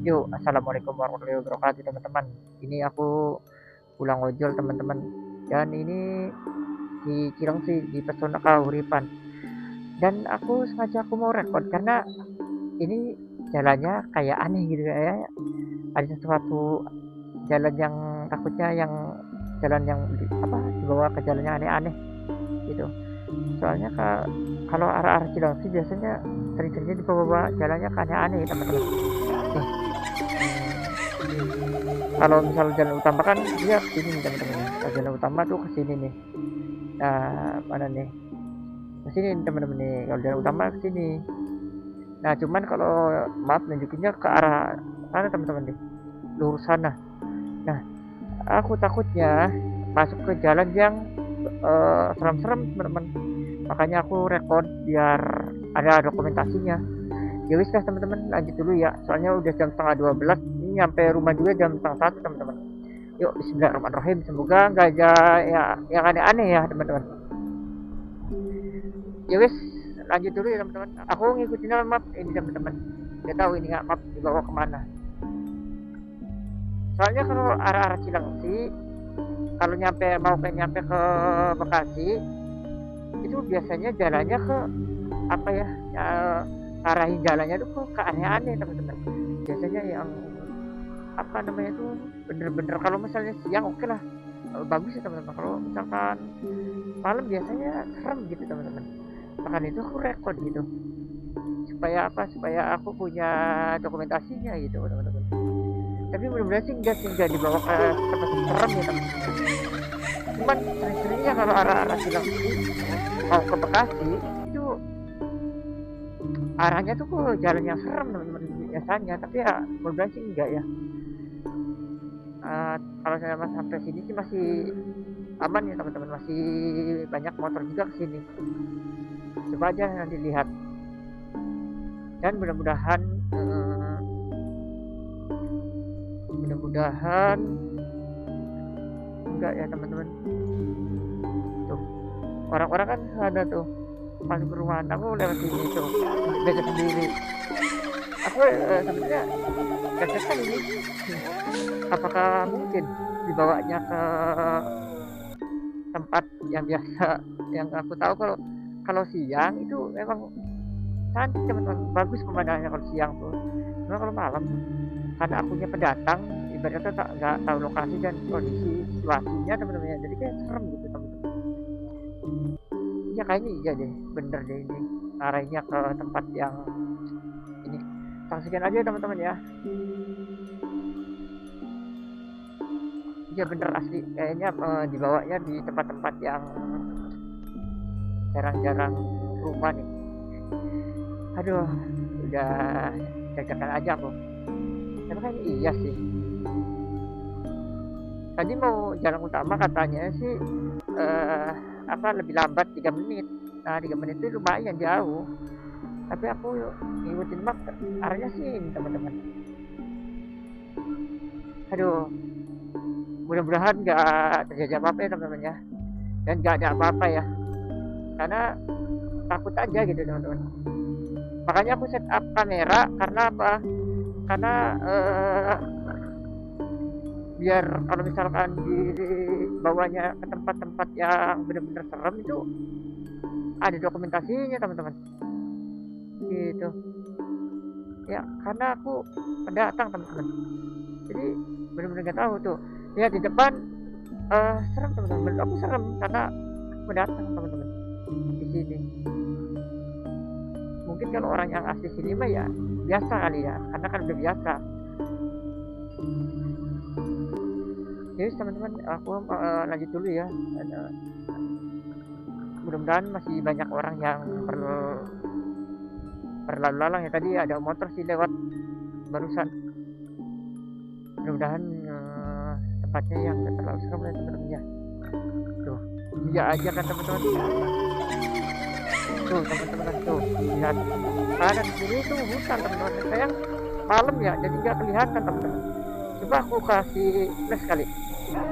Yuk, assalamualaikum warahmatullahi wabarakatuh teman-teman. Ini aku pulang ojol teman-teman. Dan ini di Cilengsi di Pesona Kahuripan. Dan aku sengaja mau rekod karena ini jalannya kayak aneh gitu ya. Ada sesuatu jalan yang takutnya yang jalan yang dibawa ke jalan yang aneh-aneh gitu. Soalnya kalau arah-arah Cilengsi biasanya sering-seringnya dibawa jalannya ke aneh-aneh teman-teman. Nih, kalau misal jalan utama kan dia kesini nih teman-teman. Kalau jalan utama tuh kesini nih. Nah, mana nih? Kesini nih teman-teman nih. Kalau jalan utama kesini. Nah, cuman kalau maaf nunjukinnya ke arah sana teman-teman nih. Lurus sana. Nah, aku takutnya masuk ke jalan yang serem-serem teman-teman. Makanya aku rekod biar ada dokumentasinya. Ya wis lah teman-teman, lanjut dulu ya. Soalnya udah jam setengah 12. Ini nyampe rumah juga jam setengah 1 teman-teman. Yuk, bismillahirrahmanirrahim. Semoga nggak ada ya yang aneh-aneh ya teman-teman. Ya wis, lanjut dulu ya teman-teman. Aku ngikutin map ini teman-teman. Nggak tahu ini nggak map dibawa kemana. Soalnya kalau arah-arah Cilengsi, kalau nyampe ke Bekasi, itu biasanya jalannya ke apa ya arahin jalannya tuh ke aneh-aneh teman-teman. Biasanya yang apa namanya tuh bener-bener kalau misalnya siang oke lah, bagus ya teman-teman. Kalau misalkan malam biasanya serem gitu teman-teman. Makanya itu aku rekod gitu supaya aku punya dokumentasinya gitu teman-teman. Tapi mudah-mudahan sih enggak dibawa ke tempat serem ya teman-teman. Cuman sering-seringnya kalau arah-arah Cilengsi mau ke Bekasi itu arahnya tuh ke jalan yang serem teman-teman biasanya. Tapi ya mudah-mudahan sih enggak ya. Kalau saya sampai sini sih masih aman ya teman-teman, masih banyak motor juga kesini. Coba aja nanti lihat. Dan mudah-mudahan enggak ya teman-teman. Tuh orang-orang kan ada tuh masuk ke rumah aku lewat sini tuh beda sendiri. Aku sebenarnya kan ini apakah mungkin dibawanya ke tempat yang biasa yang aku tahu. Kalau siang itu memang cantik teman-teman, bagus pemandangannya kalau siang tuh. Cuma kalau malam karena akunya pendatang ibaratnya nggak tahu lokasi dan kondisi situasinya teman-teman ya, jadi kayak serem gitu teman-teman. Ya kayaknya iya deh, bener deh ini arahnya ke tempat yang ini. Saksikan aja teman-teman ya. Iya bener asli kayaknya dibawanya di tempat-tempat yang jarang-jarang rumah nih. Aduh, udah deg-degan aja aku. Tapi kan iya sih. Tadi mau jalan utama katanya sih lebih lambat 3 menit. Nah, 3 menit itu lumayan jauh. Tapi aku ngikutin map arahnya sih ini teman-teman. Aduh, mudah-mudahan nggak terjadi apa-apa ya teman-teman ya. Dan nggak ada apa-apa ya. Karena takut aja gitu teman-teman. Makanya aku set up kamera karena apa? Karena biar kalau misalkan dibawanya ke tempat-tempat yang benar-benar serem itu ada dokumentasinya teman-teman gitu ya. Karena aku pendatang teman-teman, jadi benar-benar nggak tahu tuh ya di depan serem teman-teman. Menurut aku serem karena pendatang teman-teman di sini. Mungkin kalau orang yang asli sini mah ya biasa kali ya, karena kan udah biasa. Jadi teman-teman aku lanjut dulu ya. Mudah-mudahan masih banyak orang yang berlalu lalang ya. Tadi ada motor sih lewat barusan. Mudah-mudahan tempatnya yang tidak terlalu serem ya teman-teman ya. Tuh iya aja kan teman-teman. Tuh teman-teman tuh lihat kanan kiri itu hutan teman-teman. Sayang malam ya jadi nggak kelihatan teman-teman. Coba aku kasih flash kali,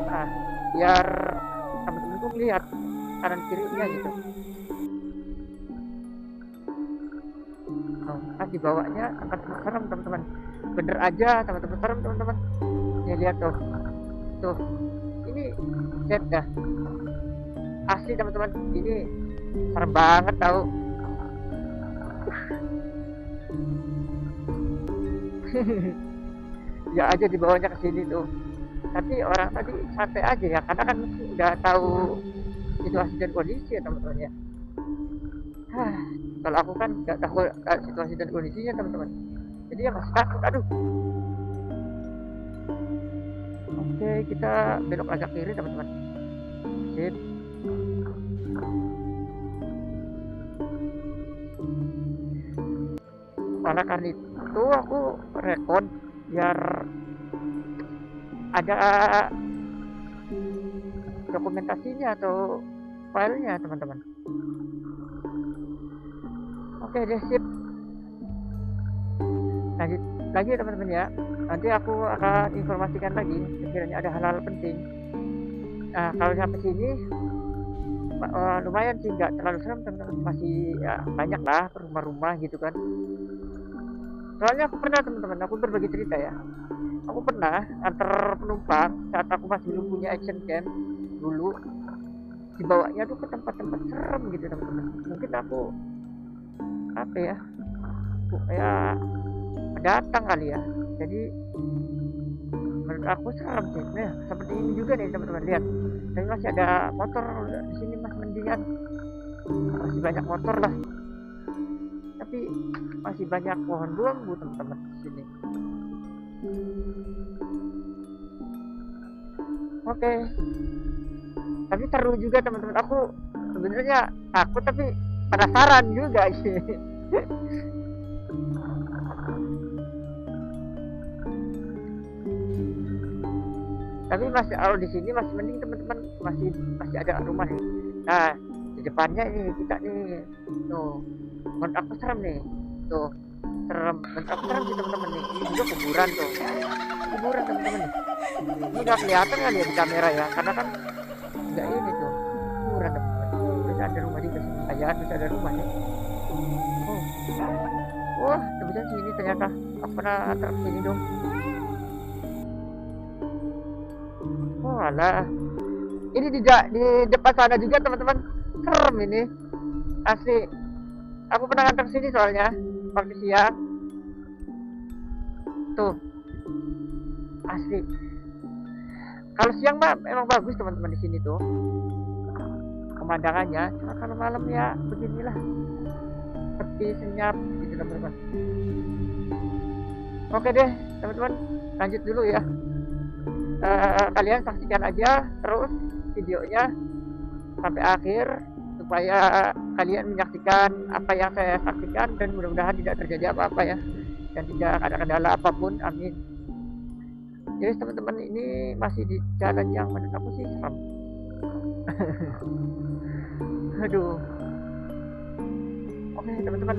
nah biar teman-teman tuh lihat kanan kirinya gitu. Pas dibawanya akan serem teman-teman. bener aja teman-teman, serem teman-teman. Ya lihat tuh ini set dah asli teman-teman, ini serem banget tahu. Ya aja dibawanya ke sini tuh, tapi orang tadi santai aja ya, karena kan udah tahu situasi dan kondisi ya teman-teman ya. Kalau aku kan nggak tahu situasi dan kondisinya teman-teman, jadi ya masih takut. Aduh. Oke, kita belok agak kiri teman-teman. Sip. Karena kan itu aku rekod biar ada dokumentasinya atau filenya teman-teman. Oke deh, sip. Lanjut lagi teman-teman ya, nanti aku akan informasikan lagi sekiranya ada hal-hal penting. Nah kalau sampai sini lumayan sih, nggak terlalu serem teman-teman, masih ya, banyak lah rumah-rumah gitu kan. Soalnya aku pernah teman-teman, aku berbagi cerita ya, aku pernah antar penumpang saat aku masih belum punya action cam dulu, dibawanya tuh ke tempat-tempat serem gitu teman-teman. Mungkin aku apa ya, datang kali ya, jadi menurut aku serem sih. Nah seperti ini juga nih teman-teman, lihat, tapi masih ada motor di sini, mas mendingan, masih banyak motor lah, tapi masih banyak pohon bambu teman-teman di sini. Oke, tapi seru juga teman-teman, aku sebenarnya takut tapi penasaran juga sih. Tapi masih di sini masih mending teman-teman, masih ada rumah nih. Nah di depannya ini kita nih tuh, menurut aku serem nih tuh, menurut aku serem sih teman-teman nih. Ini juga kuburan tuh, kuburan teman-teman nih. Ini nggak kelihatan kali ya di kamera ya, karena kan nggak ini tuh, kuburan teman-teman. Terus ada rumah di sini aja, terus ada rumah nih. Wah kebetulan sini ternyata aku pernah antar sini dong. Alah, ini di depan sana juga teman-teman, serem ini asli. Aku pernah ngantar sini soalnya waktu siang tuh, asli. Kalau siang mah emang bagus teman-teman di sini tuh pemandangannya, cuma kalau malam ya beginilah, sepi senyap gitu teman-teman. Oke deh teman-teman, lanjut dulu ya. Kalian saksikan aja terus videonya sampai akhir supaya kalian menyaksikan apa yang saya saksikan, dan mudah-mudahan tidak terjadi apa-apa ya, dan tidak ada kendala apapun, amin. Jadi teman-teman, ini masih di jalan yang menurut aku sih serem. Aduh. Oke teman-teman,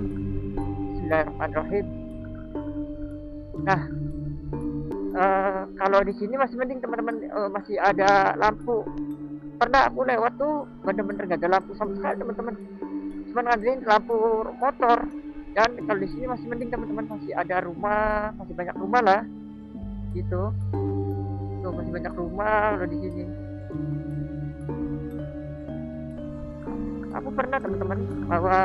bismillahirrahmanirrahim. Nah kalau di sini masih mending teman-teman, masih ada lampu. Pernah aku lewat tuh bener-bener gak ada lampu sama sekali teman-teman, cuma ngandelin lampu motor. Dan kalau di sini masih mending teman-teman, masih ada rumah, masih banyak rumah lah gitu tuh, masih banyak rumah loh di sini. Aku pernah teman-teman bawa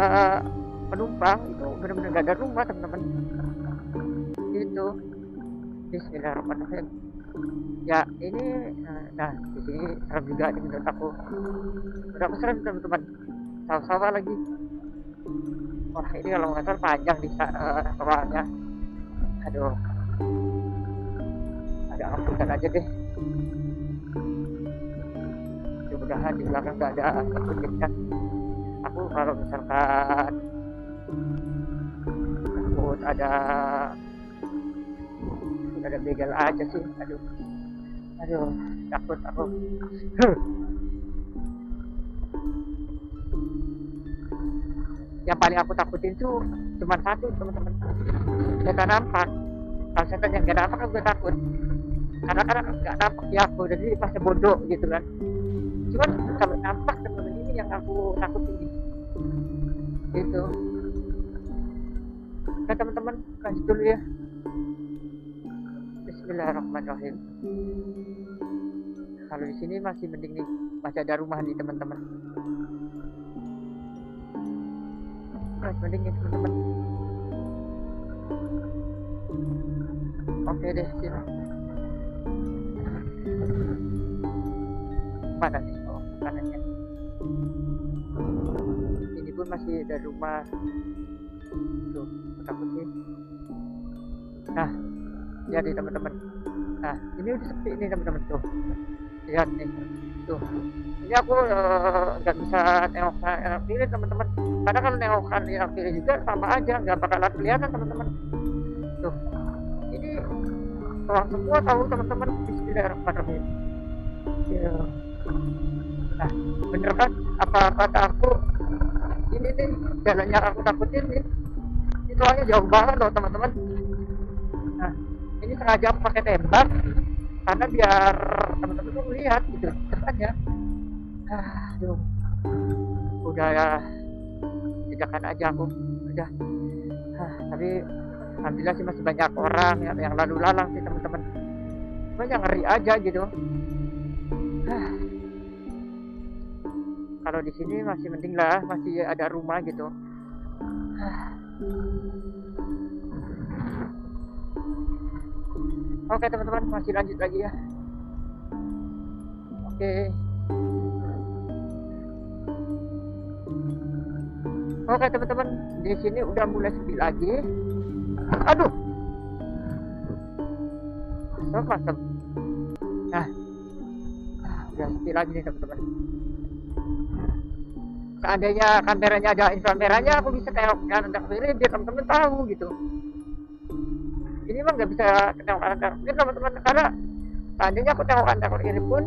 penumpang itu bener-bener gak ada rumah teman-teman gitu. Bismillahirrahmanirrahim. Ya ini, nah di sini serem juga nih menurut aku. Menurut aku serem teman-teman, sawah-sawah lagi. Wah ini kalau nggak salah panjang di sawahnya. Aduh, ada angkutan aja deh. Mudah-mudahan di belakang nggak ada angkutan kan. Aku kalau misalkan takut ada begal aja sih. Aduh takut aku. Yang paling aku takutin tuh cuma satu teman-teman, setan nampak. Kalau setan yang gak nampak aku gak takut, karena gak nampak ya aku, jadi pasti bodoh gitu kan. Cuman kalau nampak teman-teman, ini yang aku takutin gitu. Nah teman-teman, lanjut dulu ya. Bismillahirrahmanirrahim. Kalau di sini masih mending nih, masih ada rumah nih teman-teman. Masih mending nih teman-teman. Oke deh, sini. Mana nih? Oh, kanannya. Ini pun masih ada rumah. Tuh, takut sih. Nah, jadi teman-teman. Nah, ini udah sepi nih teman-teman tuh. Lihat nih, tuh. Ini aku nggak bisa nengok kanan kiri teman-teman. Karena kalau nengok kanan kiri juga sama aja, nggak bakalan kelihatan teman-teman. Tuh, ini orang semua tahu teman-teman. Bismillahirrahmanirrahim. Ya. Nah, bener kan? Apa kata aku? Ini nih jalannya aku takutin nih. Ini soalnya jauh banget loh teman-teman. Nah, ini sengaja aku pakai tembak karena biar teman-teman tuh melihat gitu depannya. Aduh, udah ya, tindakan aja aku udah. Tapi alhamdulillah sih masih banyak orang yang lalu lalang sih teman-teman. Banyak ngeri aja gitu. Kalau di sini masih mending lah, masih ada rumah gitu. Oke teman-teman, masih lanjut lagi ya. Oke teman-teman, di sini udah mulai sepi lagi. Aduh, mantap. Nah, udah sepi lagi nih teman-teman. Seandainya kameranya ada inframerahnya, aku bisa tengok kanan dan kiri biar teman-teman tahu gitu. Ini mah nggak bisa tengok kanan dan kiri teman-teman, karena seandainya aku tengok kanan dan kiri pun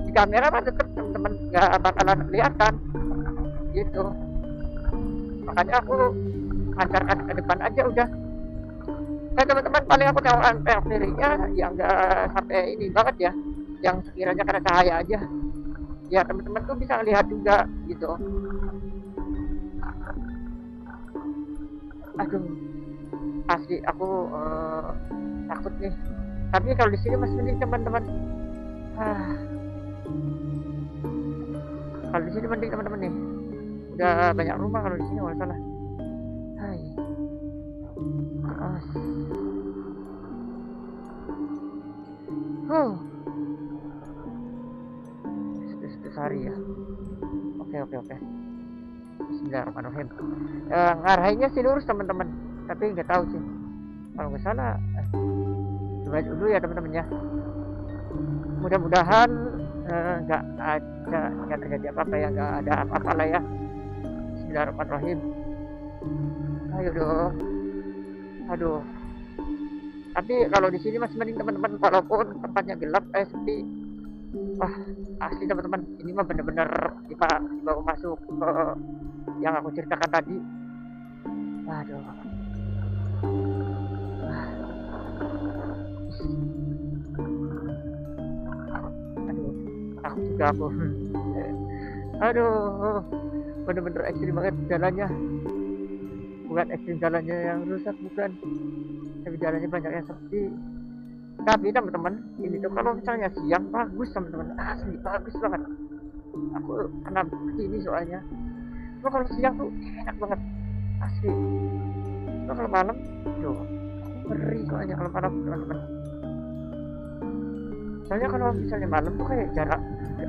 di kamera mah tetap teman-teman nggak bakalan kelihatan gitu. Makanya aku antarkan ke depan aja udah. Teman-teman, paling aku tengok kanan dan kirinya yang nggak sampai ini banget ya, yang sekiranya karena cahaya aja. Ya teman-teman tuh bisa lihat juga gitu. Aduh, asli aku takut nih. Tapi kalau di sini masih mending teman-teman. Kalau di sini mending teman-teman nih. Udah banyak rumah kalau di sini nggak salah. Hai. Hari ya. Oke. Bismillahirrahmanirrahim. Ngarahinnya sih lurus teman-teman, tapi nggak tahu sih kalau nggak salah. Coba dulu ya teman-teman ya. Mudah-mudahan nggak terjadi apa-apa ya, nggak ada apa-apa lah ya. Bismillahirrahmanirrahim. Ayo dong. Aduh. Tapi kalau di sini masih mending teman-teman, walaupun tempatnya gelap sepi. Wah, asli teman-teman, ini mah bener-bener dibawa masuk ke yang aku ceritakan tadi. Aduh, aku juga aku. Aduh, bener-bener ekstrim banget jalannya. Bukan ekstrim jalannya yang rusak, bukan, tapi jalannya banyak yang sepi. Tapi teman-teman, ini tuh kalau misalnya siang bagus teman-teman, asli bagus banget. Aku pernah ini soalnya. Cuma kalau siang tuh enak banget, asli. Cuma kalau malam, tuh ngeri soalnya kalau malam teman-teman. Soalnya kalau misalnya malam tuh kayak jarak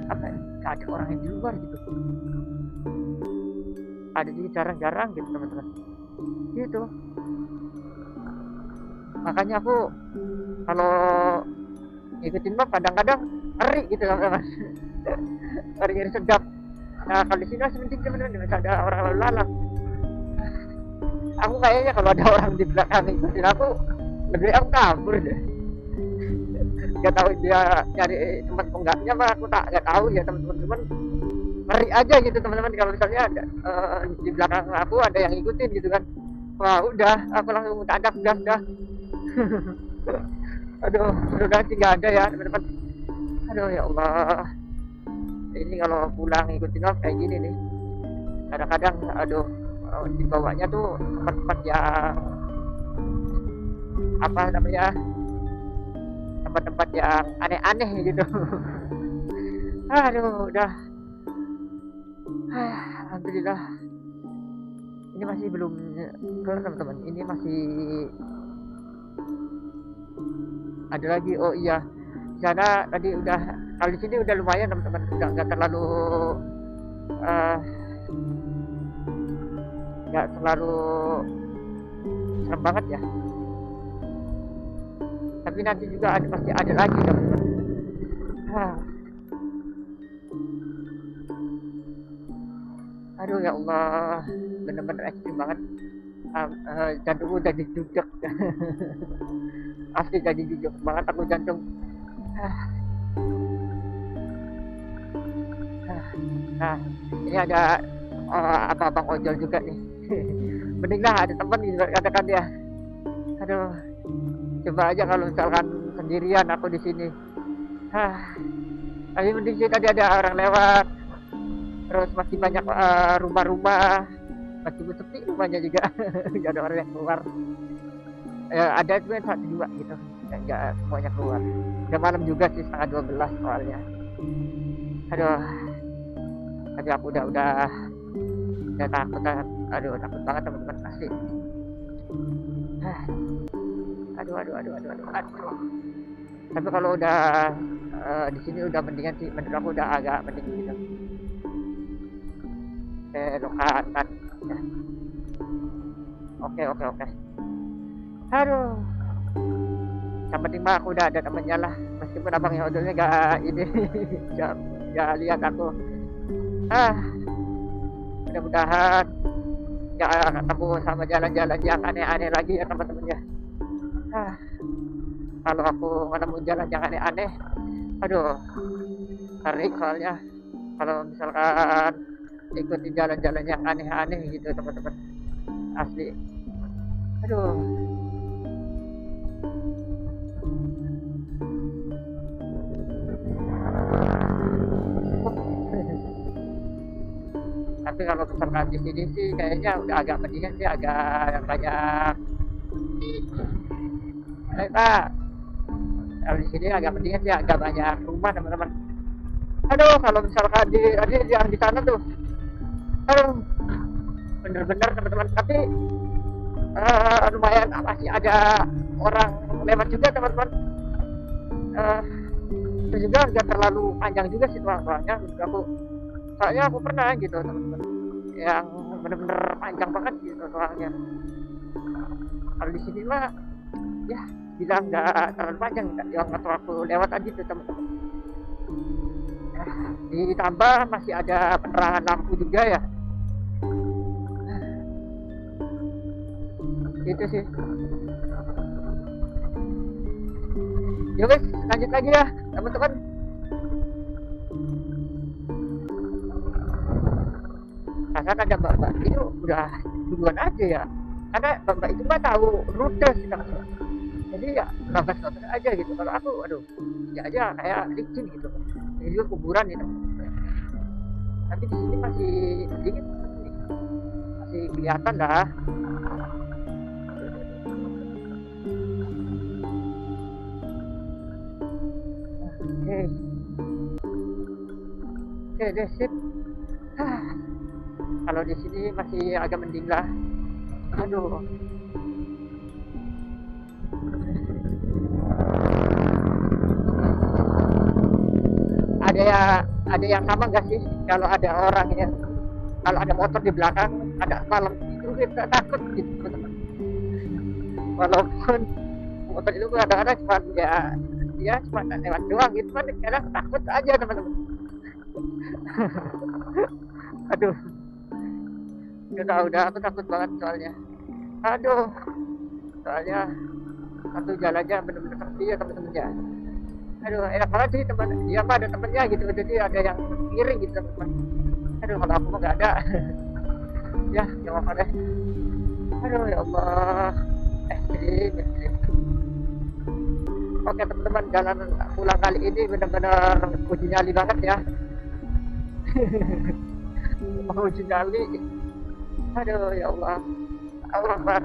apa? Gak ada orang yang di luar gitu. Ada juga jarang-jarang gitu teman-teman. Gitu. Makanya aku kalau ngikutin map kadang-kadang ngeri gitu teman-teman. Ngeri sedap. Nah kalau di sini masih mending teman-teman, masih ada orang lalu lalang. Aku kayaknya kalau ada orang di belakang ngikutin aku, lebih aku kabur deh. Gak tahu dia cari tempat penggaknya mah aku gak tahu ya teman-teman. Cuman ngeri aja gitu teman-teman, kalau misalnya ada di belakang aku ada yang ngikutin gitu kan. Wah udah, aku langsung tadak udah. Aduh, mudah-mudahan sih gak ada ya teman-teman. Aduh ya Allah, ini kalau pulang ngikutin off kayak gini nih, kadang-kadang aduh, dibawanya tuh tempat-tempat yang apa namanya, tempat-tempat yang aneh-aneh gitu. Aduh, udah. Alhamdulillah. Ini masih belum kelar teman-teman. Ini masih ada lagi. Oh iya, di sana tadi udah, kalau di sini udah lumayan teman-teman, udah nggak terlalu nggak terlalu serem banget ya. Tapi nanti juga pasti ada lagi teman-teman. Aduh ya Allah, bener-bener ekstrim banget. Jantungku jadi jujur. Asli jadi jujur banget aku jantung. Nah, ini ada abang ojol juga nih. Mending lah ada teman gitu katakan dia. Aduh, coba aja kalau misalkan sendirian aku di sini. Tapi mending sih tadi ada orang lewat. Terus masih banyak rumah-rumah, masih sepi rumahnya juga. Gak ada orang yang keluar. Ada cuma satu dua gitu, nggak semuanya keluar. Udah malam juga sih, setengah 12 soalnya. Aduh, tapi aku udah takut. Aduh, takut banget teman-teman, asli. Aduh. Tapi kalau udah di sini udah mendingan sih, menurut aku udah agak mending gitu. Lokatan. Oke. Aduh, yang penting mah aku udah ada temennya lah, meskipun abang yang ojolnya gak ini gak lihat aku. Mudah-mudahan gak ketemu sama jalan-jalan yang aneh-aneh lagi ya teman-teman ya. Kalau aku nemu jalan yang aneh-aneh, aduh, ngeri soalnya kalau misalkan ikutin jalan-jalan yang aneh-aneh gitu teman-teman, asli. Aduh. Tapi kalau misalkan di sini sih kayaknya udah agak mendingan sih, agak banyak. Pak, kalau di sini agak mendingan sih, agak banyak rumah teman-teman. Aduh, kalau misalkan yang di sana tuh, aduh, bener-bener teman-teman. Tapi lumayan masih ada orang lewat juga teman-teman. Itu juga nggak terlalu panjang juga sih soalnya soalnya aku pernah gitu teman-teman, yang bener-bener panjang banget gitu soalnya. Kalau di sini mah ya bilang nggak terlalu panjang, yang waktu aku lewat aja tuh teman-teman. Ditambah masih ada penerangan lampu juga ya. Gitu sih. Ya wes, lanjut lagi ya teman-teman. Karena ada mbak-mbak itu udah duluan aja ya, karena mbak-mbak itu mah tahu rute sih teman-teman. Jadi ya nabas aja gitu. Kalau aku aduh ya aja kayak licin gitu. Ini juga kuburan nih teman-teman. Tapi di sini masih dingin, masih kelihatan dah. Oke deh, sip. Kalau di sini masih agak mending lah. Aduh. Ada yang sama nggak sih kalau ada orang ya, kalau ada motor di belakang ada malam itu kita takut gitu teman-teman. Walaupun motor itu kadang-kadang cuma ya cuma lewat doang gitu, kan kadang takut aja teman-teman. Aduh, udah aku takut banget soalnya. Aduh, soalnya satu jalannya bener-bener sepi ya teman-teman ya. Aduh, enak banget sih teman, dia mah ada temennya gitu, jadi ada yang ngiring gitu teman-teman. Aduh, kalau aku mah nggak ada. Ya, gak apa-apa deh. Aduh ya Allah, ekstrim. Oke teman-teman, jalan pulang kali ini benar-benar uji nyali banget ya. Uji nyali. Aduh ya Allah, Allah Akbar.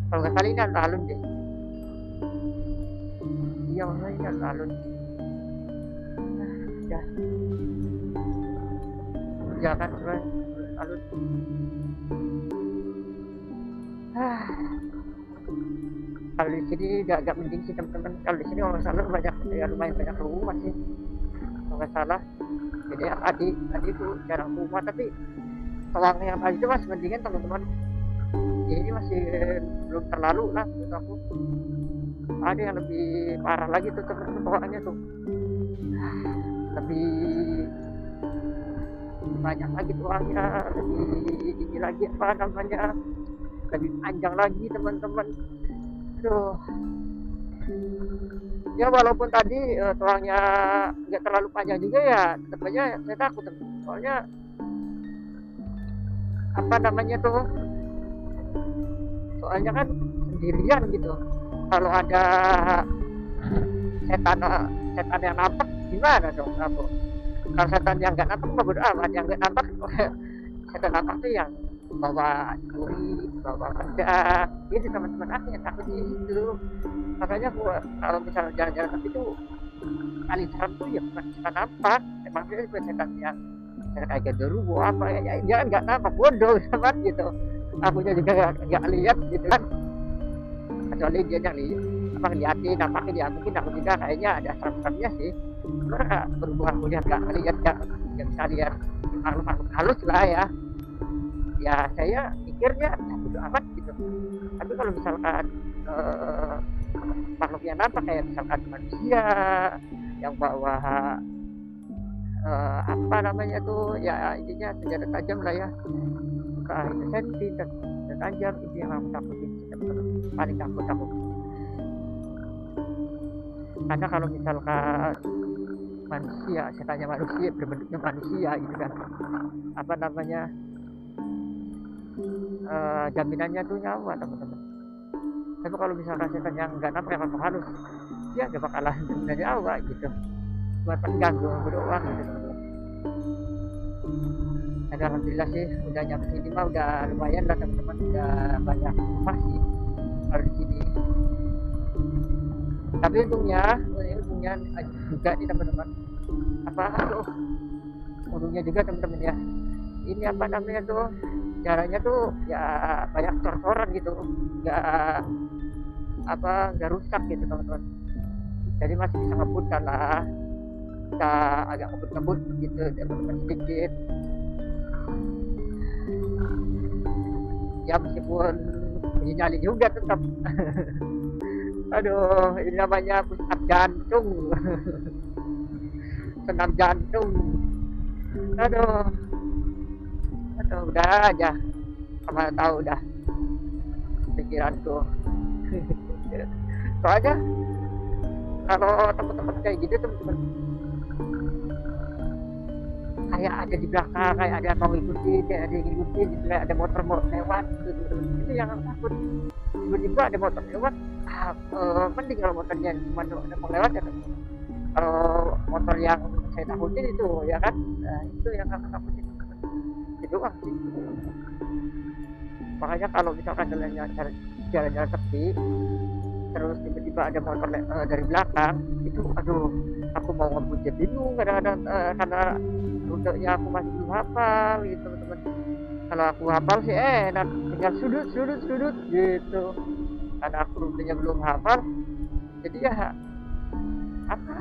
Kalau nggak salah ini alun-alun deh. Iya, maksudnya ini alun-alun. Ya, ya kan, alun. Kalau di sini agak mending sih teman-teman. Kalau di sini kalau nggak salah banyak, ya lumayan banyak rumah sih. Kalau nggak salah. Jadi adik itu jarang rumah, tapi selangnya yang itu masih mendingan teman-teman. Ya ini masih belum terlalu lah menurut aku. Ada yang lebih parah lagi tuh teman-teman, soalnya tuh lebih banyak lagi tuangnya, lebih tinggi lagi apa namanya, lebih panjang lagi teman-teman. Aduh, ya walaupun tadi tuangnya nggak terlalu panjang juga ya, tetap aja saya takut teman-teman. Soalnya apa namanya tuh, soalnya kan sendirian gitu. Kalau ada setan setan yang nampak gimana dong aku? Kalau setan yang nggak nampak mah bodo amat, yang nggak nampak setan nampak tuh yang bawa duri, bawa pedang, itu teman-teman aku yang takut itu. Makanya aku kalau misalnya jalan-jalan tapi itu paling serem tuh ya bukan setan nampak, emang dia bukan setan yang kayak genderuwo apa ya, jangan nggak nampak bodoh sama gitu. Akunya juga nggak lihat gitu kan, kecuali dia yang lihat apa ngeliatin nampakin ya, mungkin aku juga kayaknya ada serem-seremnya sih. Karena berhubung aku lihat nggak ngelihat, nggak bisa lihat makhluk-makhluk halus lah ya, ya saya pikirnya ya bodo amat gitu. Tapi kalau misalkan makhluk yang nampak kayak misalkan manusia yang bawa apa namanya tuh ya, intinya senjata tajam lah ya, bukan itu senti dan tajam, itu yang aku takutin sih teman-teman, paling takut aku. Karena kalau misalkan manusia, saya tanya manusia berbentuknya manusia gitu kan, apa namanya, jaminannya tuh nyawa teman-teman. Tapi kalau misalkan setan yang nggak nampak yang halus, ya gak bakalan jaminan nyawa gitu, buat pengganggu doang gitu teman-teman. Dan alhamdulillah sih udah nyampe sini mah udah lumayan lah teman-teman, udah banyak rumah sih kalau di sini. Tapi untungnya juga nih teman-teman, apa tuh untungnya juga teman-teman ya, ini apa namanya tuh, caranya tuh ya banyak cor-coran gitu, nggak rusak gitu teman-teman. Jadi masih bisa ngebut lah, kita agak ngebut gitu teman-teman sedikit ya, meskipun nyali juga tetap. Aduh, ini namanya push up jantung. Senam jantung. Aduh, udah aja, sama tahu udah pikiranku. Soalnya kalau teman-teman kayak gitu teman-teman, kayak ada di belakang, kayak ada yang mau ngikutin, kayak ada yang ngikutin gitu, kayak ada motor mau lewat gitu. Itu yang aku takut, tiba-tiba ada motor lewat. Mending kalau motornya cuma ada mau lewat ya, kalau motor yang saya takutin itu ya kan, nah, itu yang aku takutin itu doang sih. Makanya kalau misalkan jalan-jalan sepi, terus tiba-tiba ada motor dari belakang, itu aduh, aku mau ngebut bingung kadang-kadang, karena rutenya aku masih belum hafal gitu teman-teman. Kalau aku hafal sih enak, tinggal sudut gitu. Karena aku rutenya belum hafal, jadi ya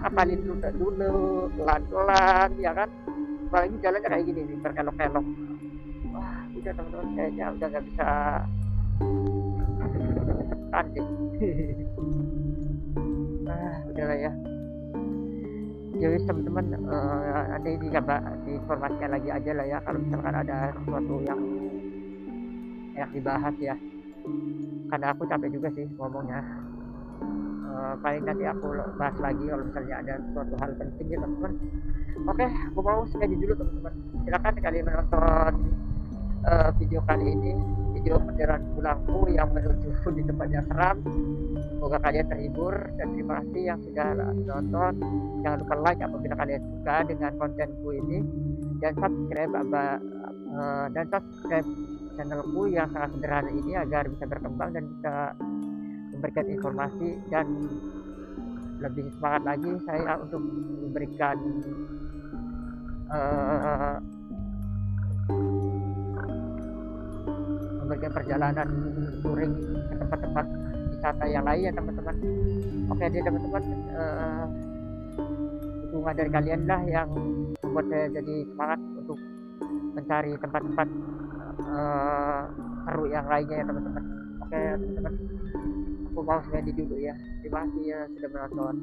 apalin dulu pelan-pelan ya kan. Apalagi jalannya kayak gini nih, berkelok-kelok. Wah, udah teman-teman, kayaknya udah nggak bisa cepetan deh. Udah lah ya. Jadi teman-teman, ada ini coba diinformasikan lagi aja lah ya, kalau misalkan ada sesuatu yang enak dibahas ya. Karena aku capek juga sih ngomongnya. Paling nanti aku bahas lagi kalau misalnya ada suatu hal penting ya teman-teman. Oke, aku mau segini dulu teman-teman. Silakan kalian menonton video kali ini, video perjalanan pulangku yang menuju di tempat yang seram. Semoga kalian terhibur dan terima kasih yang sudah nonton. Jangan lupa like apabila kalian suka dengan kontenku ini, dan subscribe channelku yang sangat sederhana ini agar bisa berkembang dan bisa memberikan informasi, dan lebih semangat lagi saya untuk memberikan eh, memberikan perjalanan touring ke tempat-tempat wisata yang lain ya teman-teman. Oke deh teman-teman, dukungan dari kalian lah yang membuat saya jadi semangat untuk mencari tempat-tempat seru yang lainnya ya teman-teman. Oke teman-teman, aku mau sekian dulu ya. Terima kasih ya sudah menonton.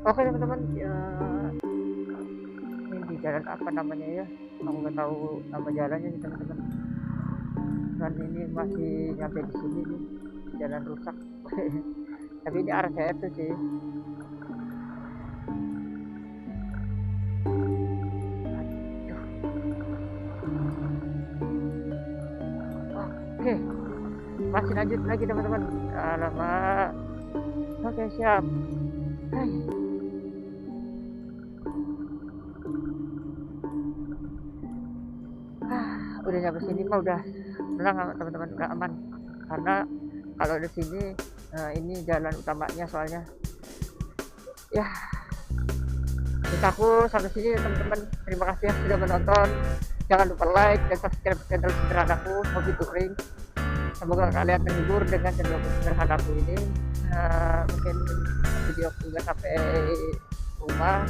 Oke teman-teman, ya, ini di jalan apa namanya ya, aku nggak tahu nama jalannya nih teman-teman, dan ini masih nyampe di sini nih, jalan rusak. Tapi ini arah saya tuh sih. Oke, masih lanjut lagi teman-teman. Alamak. Oke siap. Hai. Udah nyampe sini mah udah tenang teman-teman, udah aman, karena kalau di sini ini jalan utamanya soalnya ya. Aku sampai sini teman-teman, terima kasih yang sudah menonton, jangan lupa like dan subscribe channel sederhanaku Hobi Touring. Semoga kalian terhibur dengan channel sederhanaku ini. Mungkin video juga sampai rumah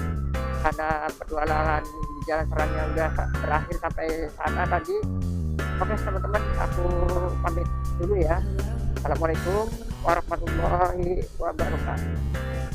karena petualangan di jalan serangnya udah berakhir sampai sana tadi. Oke teman-teman, aku pamit dulu ya. Assalamualaikum warahmatullahi wabarakatuh.